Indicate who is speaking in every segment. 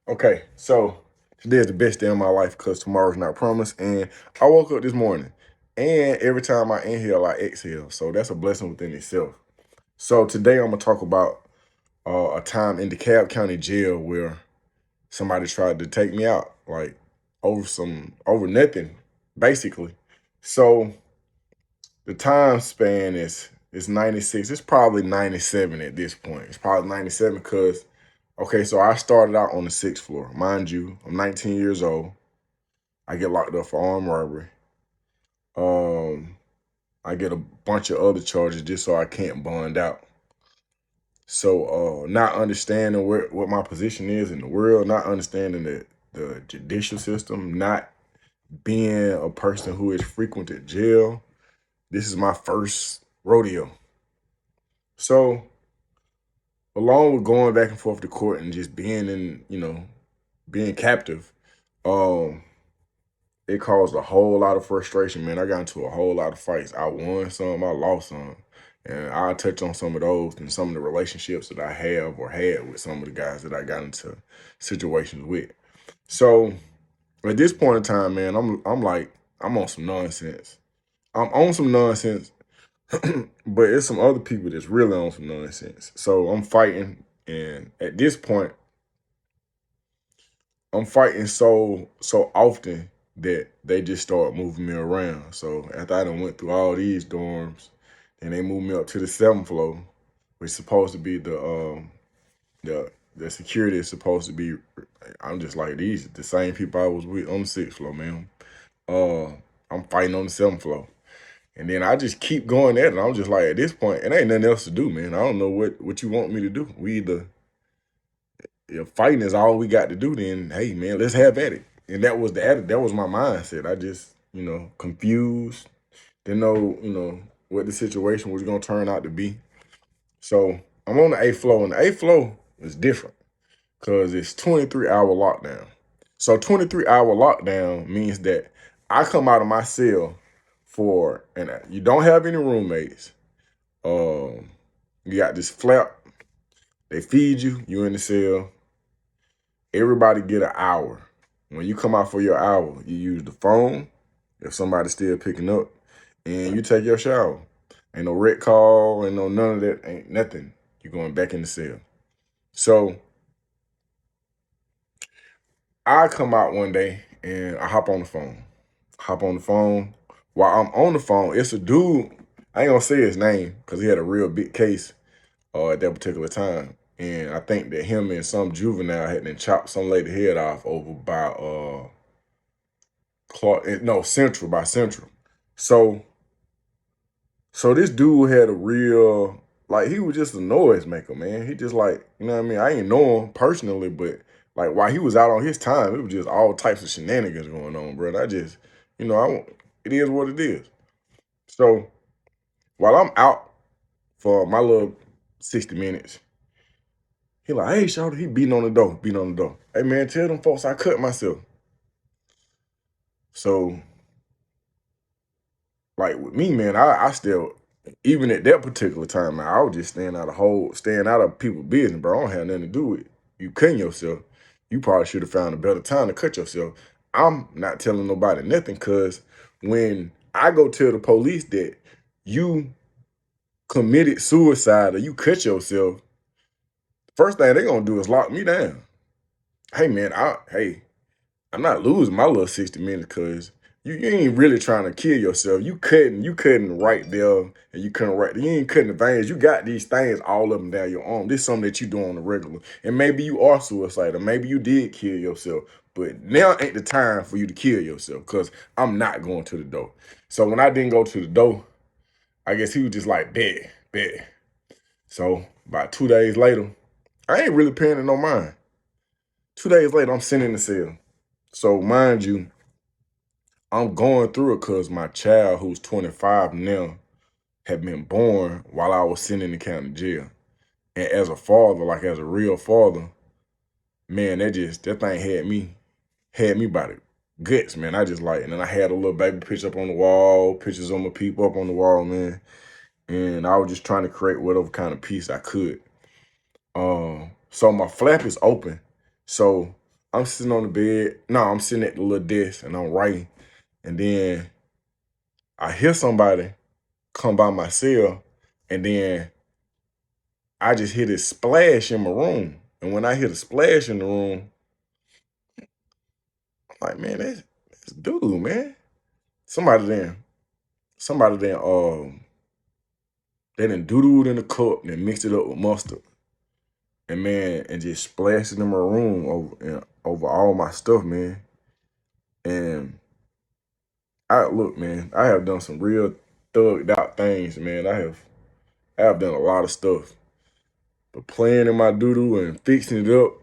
Speaker 1: Okay, so today is the best day of my life because tomorrow's not promised. And I woke up this morning, and every time I inhale, I exhale. So that's a blessing within itself. So today I'm gonna talk about a time in Dekalb County Jail where somebody tried to take me out, like over nothing, basically. So the time span is 96. It's probably 97 at this point. It's probably 97 because okay, so I started out on the sixth floor. Mind you, I'm 19 years old. I get locked up for armed robbery. Um, I get a bunch of other charges just so I can't bond out. So not understanding what my position is in the world, not understanding the judicial system, not being a person who has frequented jail. This is my first rodeo. So along with going back and forth to court and just being being captive, um, it caused a whole lot of frustration, man. I got into a whole lot of fights. I won some, I lost some. And I'll touch on some of those and some of the relationships that I have or had with some of the guys that I got into situations with. So at this point in time, man, I'm like, I'm on some nonsense. I'm on some nonsense, but it's some other people that's really on some nonsense. So I'm fighting, and at this point, I'm fighting so often that they just start moving me around. So after I done went through all these dorms, then they moved me up to the seventh floor, which is supposed to be the security is supposed to be. I'm just like these the same people I was with on the sixth floor, man. Uh, I'm fighting on the seventh floor, and then I just keep going at it. I'm just like at this point, it ain't nothing else to do, man. I don't know what you want me to do. We either if fighting is all we got to do, then hey man, let's have at it. And that was the attitude. That was my mindset. I just, confused, didn't know, what the situation was gonna turn out to be. So I'm on the eighth floor, and the eighth floor is different because it's 23-hour lockdown. So 23-hour lockdown means that I come out of my cell and you don't have any roommates. Um, you got this flap. They feed you. You in the cell. Everybody get an hour. When you come out for your hour, you use the phone if somebody's still picking up, and you take your shower. Ain't no red call, ain't no none of that, ain't nothing. You're going back in the cell. So I come out one day and I hop on the phone. Hop on the phone. While I'm on the phone, it's a dude. I ain't gonna say his name because he had a real big case at that particular time. And I think that him and some juvenile had then chopped some lady head off over by Clark, no, Central by Central. So so this dude had a real like he was just a noise maker, man. He just like, you know what I mean? I ain't know him personally, but like while he was out on his time, it was just all types of shenanigans going on, bro. I just, it is what it is. So while I'm out for my little 60 minutes, he like, hey, Shawty, he beating on the door. Hey man, tell them folks I cut myself. So like with me, man, I still, even at that particular time, man, I was just staying out of people's business, bro. I don't have nothing to do with you cutting yourself. You probably should have found a better time to cut yourself. I'm not telling nobody nothing because when I go tell the police that you committed suicide or you cut yourself, first thing they're gonna do is lock me down. Hey man, I'm not losing my little 60 minutes because you ain't really trying to kill yourself. You cutting right there and you cutting right there. You ain't cutting the veins. You got these things all of them down your arm. This is something that you do on the regular. And maybe you are suicidal. Maybe you did kill yourself. But now ain't the time for you to kill yourself because I'm not going to the door. So when I didn't go to the door, I guess he was just like, bet, bet. So about 2 days later, I ain't really paying it no mind. 2 days later, I'm sitting in the cell. So mind you, I'm going through it because my child, who's 25 now, had been born while I was sitting in the county jail. And as a father, like as a real father, man, that thing had me by the guts, man. I just like, and then I had a little baby picture up on the wall, pictures of my people up on the wall, man. And I was just trying to create whatever kind of peace I could. So my flap is open. So I'm sitting on the bed. No, I'm sitting at the little desk and I'm writing. And then I hear somebody come by my cell, and then I just hear this splash in my room. And when I hear the splash in the room, I'm like, man, that's dude, man. Somebody then, somebody then, they done doo-dooed in the cup and then mixed it up with mustard. And man, and just splashed it in my room over all my stuff, man. And look, man, I have done some real thugged out things, man. I have done a lot of stuff. But playing in my doo-doo and fixing it up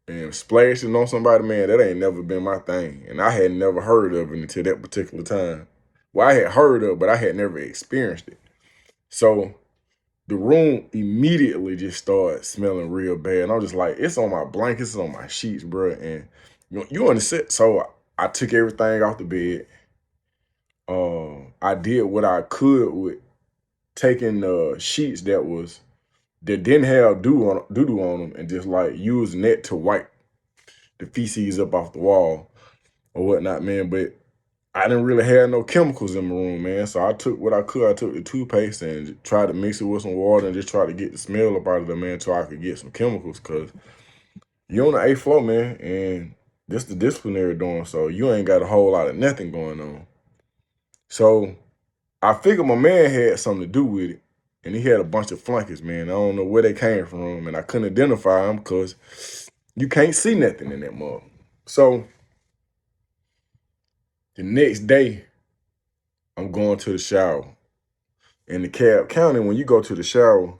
Speaker 1: and splashing on somebody, man, that ain't never been my thing. And I had never heard of it until that particular time. Well, I had heard of it, but I had never experienced it. So the room immediately just started smelling real bad. And I was just like, it's on my blankets, it's on my sheets, bro. And you understand? So I took everything off the bed. I did what I could with taking the sheets that didn't have doo-doo on them and just like using that to wipe the feces up off the wall or whatnot, man. But I didn't really have no chemicals in my room, man. So I took what I could. I took the toothpaste and tried to mix it with some water and just try to get the smell up out of the man so I could get some chemicals. Cause you're on the 8th floor, man, and this the disciplinary dorm, so you ain't got a whole lot of nothing going on. So I figured my man had something to do with it, and he had a bunch of flunkies, man. I don't know where they came from, and I couldn't identify them because you can't see nothing in that mug. So the next day, I'm going to the shower. In Dekalb County, when you go to the shower,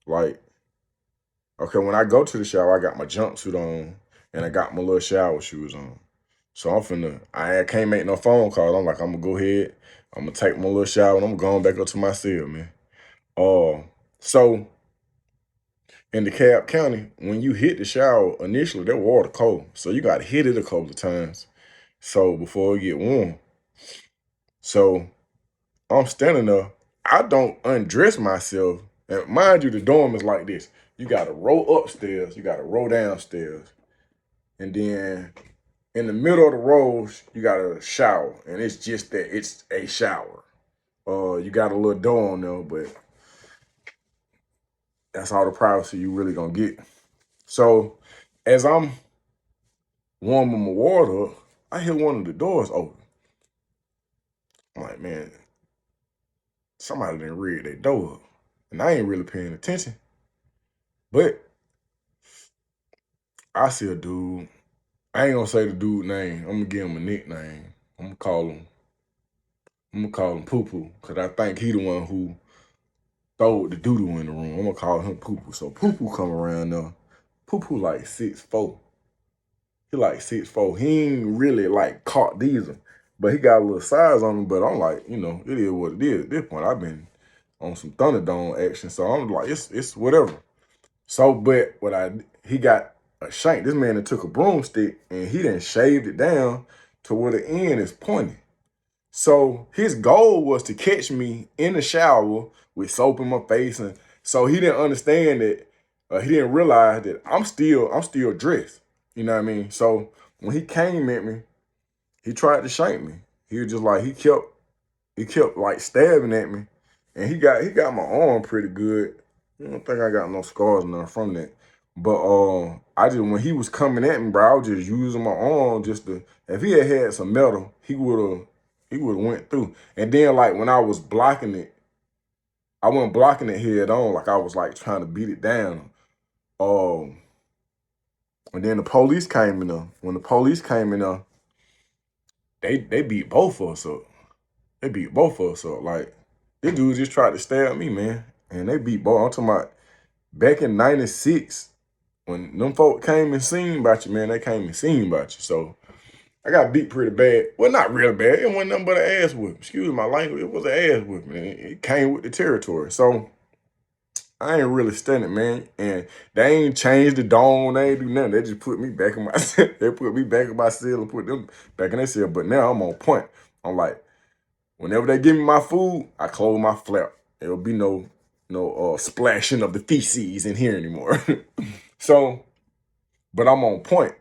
Speaker 1: like, okay, when I go to the shower, I got my jumpsuit on and I got my little shower shoes on. So I can't make no phone calls. I'm like, I'm gonna go ahead, I'm gonna take my little shower and I'm going back up to my cell, man. So in Dekalb County, when you hit the shower, initially that water cold. So you gotta hit it a couple of times so before it get warm. So I'm standing there. I don't undress myself. And mind you, the dorm is like this. You got to roll upstairs. You got to roll downstairs. And then in the middle of the rows, you got a shower. And it's just that. It's a shower. You got a little door on there, but that's all the privacy you really going to get. So as I'm warming my water up, I hear one of the doors open. I'm like, man, somebody didn't rig their door up. And I ain't really paying attention. But I see a dude. I ain't gonna say the dude name. I'm gonna give him a nickname. I'm gonna call him Poo Poo, cause I think he the one who threw the doo-doo in the room. I'm gonna call him Poo Poo. So Poo Poo come around there. Poo Poo like 6'4". He like 6'4". He ain't really like caught diesel, but he got a little size on him. But I'm like, it is what it is. At this point, I've been on some Thunderdome action, so I'm like, it's whatever. So, but he got a shank. This man that took a broomstick and he done shaved it down to where the end is pointing. So his goal was to catch me in the shower with soap in my face, and so he didn't understand that. He didn't realize that I'm still dressed. You know what I mean? So when he came at me, he tried to shank me. He was just like he kept like stabbing at me, and he got my arm pretty good. I don't think I got no scars or nothing from that. But when he was coming at me, bro, I was just using my arm just to. If he had some metal, he would have went through. And then like when I was blocking it, I wasn't blocking it head on. Like I was like trying to beat it down. And then the police came in there. When the police came in there, they beat both of us up. They beat both of us up. Like, this dude just tried to stab me, man. And they beat both. I'm talking about back in 96, when them folk came and seen about you, man, they came and seen about you. So I got beat pretty bad. Well, not real bad. It wasn't nothing but an ass whipping. Excuse my language. It was an ass whipping. It came with the territory. So I ain't really studying, man. And they ain't changed the dome. They ain't do nothing. They just put me back in my they put me back in my cell and put them back in their cell. But now I'm on point. I'm like, whenever they give me my food, I close my flap. There'll be no splashing of the feces in here anymore. So, but I'm on point.